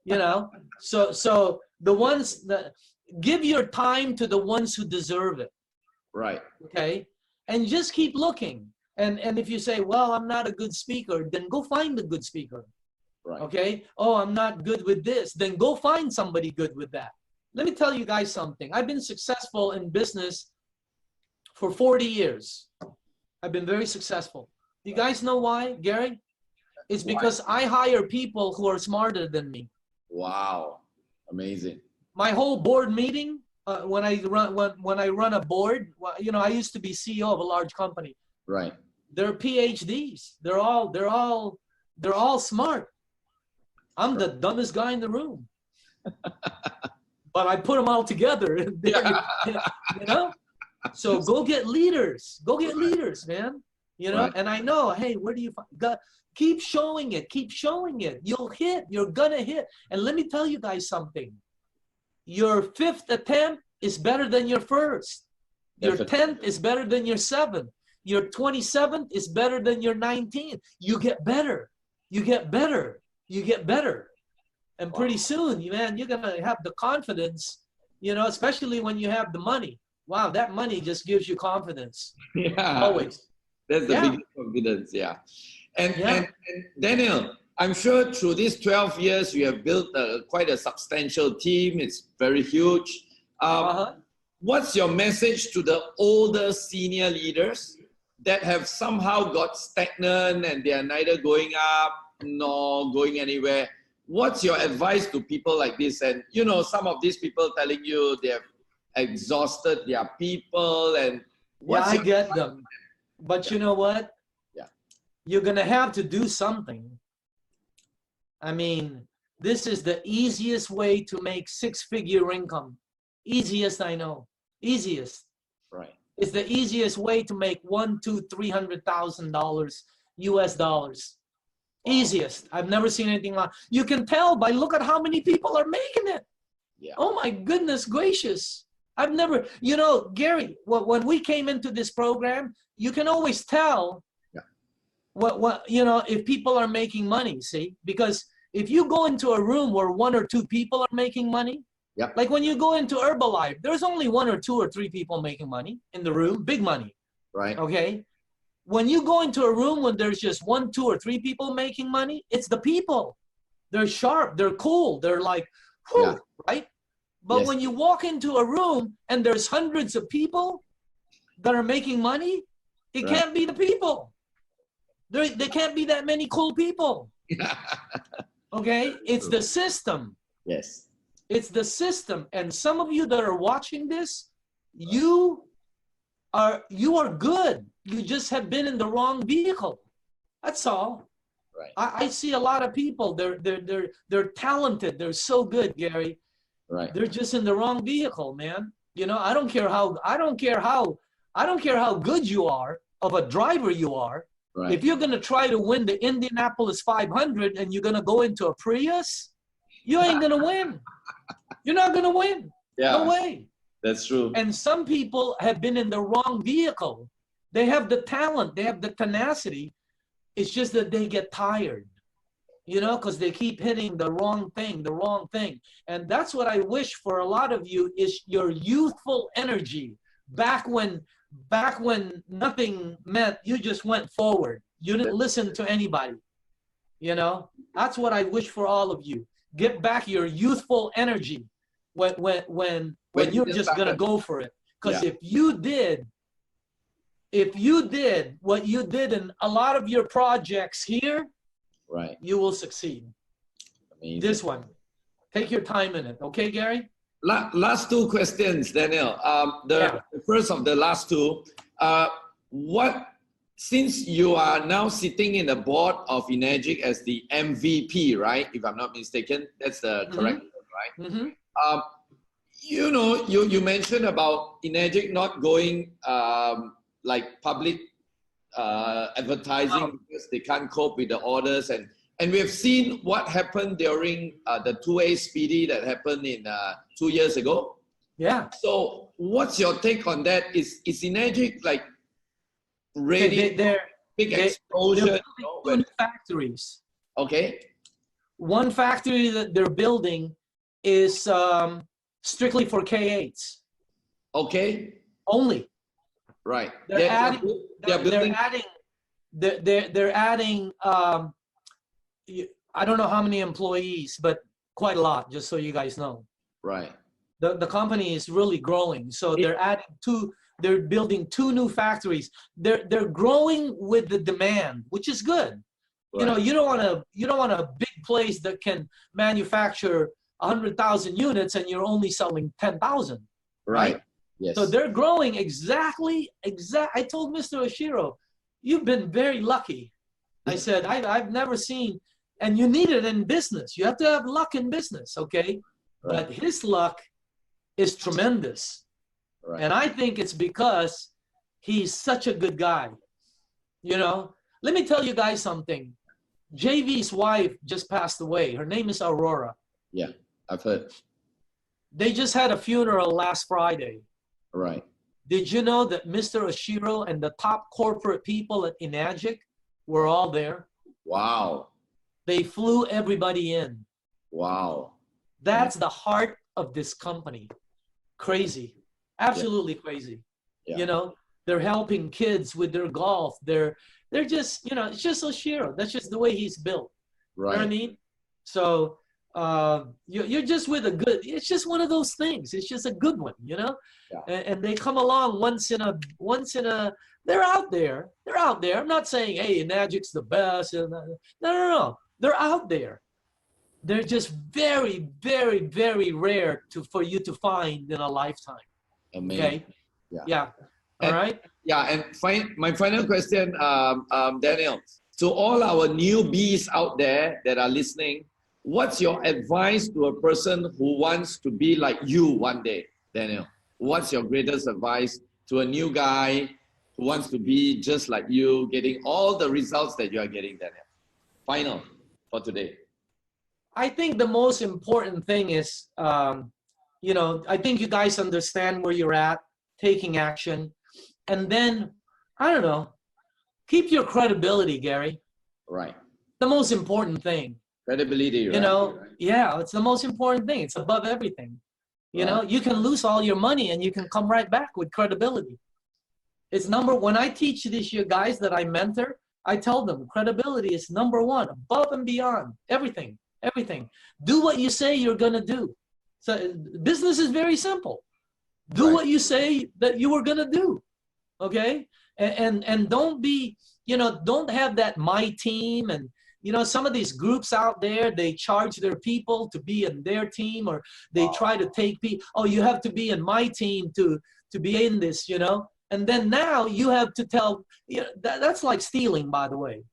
you know. So the ones that give your time to the ones who deserve it. Right. Okay. And just keep looking. And if you say, well, I'm not a good speaker, then go find a good speaker. Right. Okay. Oh, I'm not good with this. Then go find somebody good with that. Let me tell you guys something. I've been successful in business for 40 years. I've been very successful. You guys know why, Gary? It's because I hire people who are smarter than me. Wow. Amazing. My whole board meeting, when I run a board, you know, I used to be CEO of a large company. Right. They're PhDs. They're all smart. I'm the dumbest guy in the room. But I put them all together. You know? So go get leaders. Go get leaders, man. You know? And I know, hey, where do you find? Keep showing it. Keep showing it. You'll hit. You're going to hit. And let me tell you guys something. Your 5th attempt is better than your 1st. Your 10th is better than your 7th. Your 27th is better than your 19th. You get better. You get better. You get better. And pretty soon, man, you're going to have the confidence, you know, especially when you have the money. Wow, that money just gives you confidence. Yeah. Always. That's the biggest confidence, And Daniel, I'm sure through these 12 years, you have built quite a substantial team. It's very huge. What's your message to the older senior leaders that have somehow got stagnant and they are neither going up nor going anywhere? What's your advice to people like this? And, you know, some of these people telling you they have exhausted their people and I get them. But you know what? You're going to have to do something. I mean, this is the easiest way to make 6-figure income. Easiest I know. Easiest. Right. It's the easiest way to make $100,000 to $300,000 US dollars. Wow. Easiest. I've never seen anything like. You can tell by look at how many people are making it. Yeah. Oh my goodness gracious. I've never, you know, Gary, when we came into this program, you can always tell what you know, if people are making money, see? Because if you go into a room where 1 or 2 people are making money, like when you go into Herbalife, there's only 1 or 2 or 3 people making money in the room, big money. Right. Okay. When you go into a room when there's just 1, 2, or 3 people making money, it's the people. They're sharp, they're cool, they're like, whew, right? But when you walk into a room and there's hundreds of people that are making money, it can't be the people. There can't be that many cool people. Okay? It's the system. Yes. It's the system. And some of you that are watching this, you are good. You just have been in the wrong vehicle. That's all. Right. I see a lot of people. They're talented. They're so good, Gary. Right. They're just in the wrong vehicle, man. You know, I don't care how good you are of a driver you are. Right. If you're gonna try to win the Indianapolis 500 and you're gonna go into a Prius, you ain't gonna win. You're not gonna win. Yeah. No way. That's true. And some people have been in the wrong vehicle. They have the talent, they have the tenacity. It's just that they get tired, you know, because they keep hitting the wrong thing. And that's what I wish for a lot of you is your youthful energy. Back when nothing meant, you just went forward. You didn't listen to anybody. You know, that's what I wish for all of you. Get back your youthful energy when you're just gonna go for it. Because if you did what you did in a lot of your projects here, right, you will succeed. Amazing. This one, take your time in it. Okay, Gary? Last 2 questions, Daniel. The first of the last 2, since you are now sitting in the board of Enagic as the MVP, right? If I'm not mistaken, that's the correct word, right? You know, you mentioned about Enagic not going like public advertising because they can't cope with the orders, and we have seen what happened during the 2A Speedy that happened in 2 years ago. Yeah. So what's your take on that? Is Enagic like really big exposure? Two new factories. Okay. One factory that they're building is strictly for K8s. Okay. Only. Right. They're adding I don't know how many employees, but quite a lot, just so you guys know. Right. The company is really growing. So they're building 2 new factories. They're growing with the demand, which is good. Right. You know, you don't want a big place that can manufacture 100,000 units and you're only selling 10,000. Right? Yes. So they're growing exactly. I told Mr. Oshiro, you've been very lucky. I said, I've never seen, and you need it in business. You have to have luck in business, okay? Right. But his luck is tremendous. Right. And I think it's because he's such a good guy. You know, let me tell you guys something. JV's wife just passed away. Her name is Aurora. Yeah, I've heard. They just had a funeral last Friday. Right. Did you know that Mr. Oshiro and the top corporate people at Enagic were all there? Wow. They flew everybody in. Wow. That's the heart of this company. Crazy. Absolutely crazy. Yeah. You know, they're helping kids with their golf. They're just, you know, it's just Oshiro. That's just the way he's built. Right. You know what I mean? So you're just with a good, it's just one of those things. It's just a good one, you know? Yeah. And they come along once in a, they're out there. They're out there. I'm not saying, hey, Enagic's the best. No. They're out there. They're just very, very, very rare for you to find in a lifetime. Amazing. Okay? Yeah. All right? Yeah, and my final question, Daniel. To all our newbies out there that are listening, what's your advice to a person who wants to be like you one day? Daniel, what's your greatest advice to a new guy who wants to be just like you, getting all the results that you are getting, Daniel? Final for today. I think the most important thing is, you know, I think you guys understand where you're at, taking action. And then, I don't know, keep your credibility, Gary. Right. The most important thing. Credibility, You right? know, Right. yeah, it's the most important thing. It's above everything. You know, Right. you can lose all your money and you can come right back with credibility. It's when I teach these you guys that I mentor, I tell them credibility is number one, above and beyond everything, everything. Do what you say you're going to do. So business is very simple. Do Right. what you say that you were going to do. Okay. And don't be, you know, don't have that my team. And, you know, some of these groups out there, they charge their people to be in their team, or they try to take people, oh, you have to be in my team to be in this, you know. And then now you have to tell, you know, that's like stealing, by the way.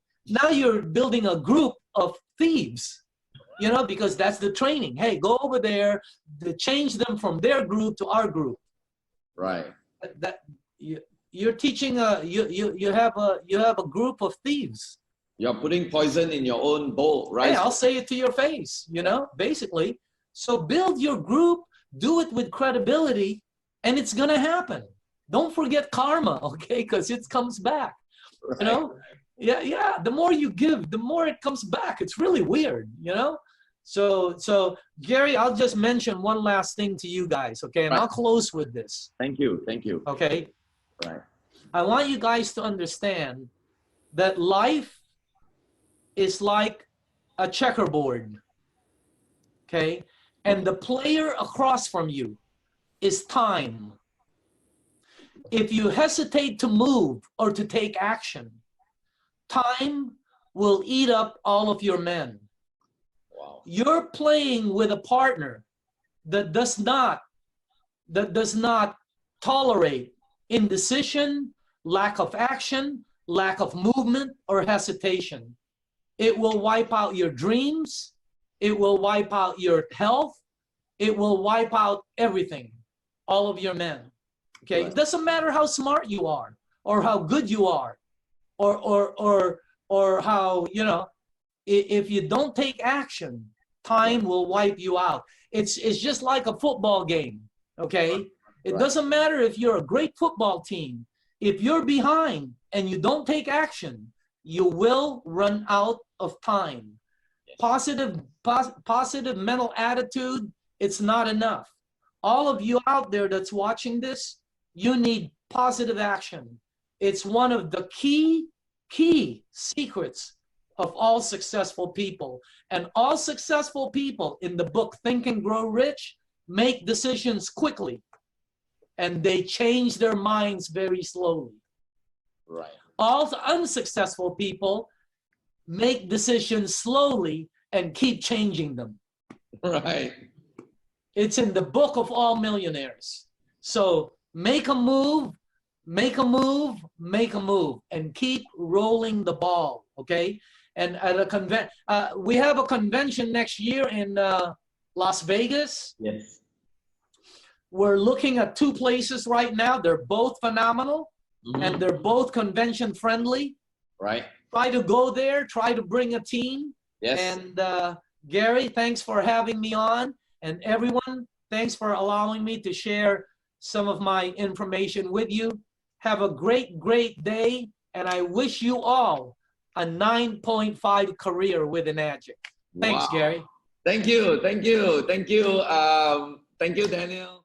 Now you're building a group of thieves, you know, because that's the training. Hey, go over there to change them from their group to our group. Right. You're teaching you have a group of thieves. You're putting poison in your own bowl, right? Hey, I'll say it to your face, you know, basically. So build your group, do it with credibility, and it's gonna happen. Don't forget karma, okay? Because it comes back. Right. You know? Yeah. The more you give, the more it comes back. It's really weird, you know? So Gary, I'll just mention one last thing to you guys, okay? And Right. I'll close with this. Thank you. Thank you. Okay? Right. I want you guys to understand that life is like a checkerboard, okay? And the player across from you is time. If you hesitate to move or to take action, time will eat up all of your men. Wow. You're playing with a partner that does not tolerate indecision, lack of action, lack of movement, or hesitation. It will wipe out your dreams. It will wipe out your health. It will wipe out everything, all of your men. Okay, Right. It doesn't matter how smart you are, or how good you are, or how, you know, if you don't take action, time will wipe you out. It's just like a football game, okay? It Right. doesn't matter if you're a great football team. If you're behind and you don't take action, you will run out of time. Yes. Positive mental attitude, it's not enough. All of you out there that's watching this, you need positive action. It's one of the key secrets of all successful people. And all successful people in the book Think and Grow Rich make decisions quickly, and they change their minds very slowly. Right. All unsuccessful people make decisions slowly and keep changing them. Right. It's in the book of all millionaires. So make a move, make a move, make a move, and keep rolling the ball, okay? And at a we have a convention next year in Las Vegas. Yes. We're looking at 2 places right now. They're both phenomenal, Mhm. and they're both convention friendly. Right. Try to go there, try to bring a team. Yes. And Gary, thanks for having me on. And everyone, thanks for allowing me to share some of my information with you. Have a great, great day. And I wish you all a 9.5 career with Enagic. Thanks, Wow. Gary. Thank you. Thank you. Thank you. Thank you, Daniel.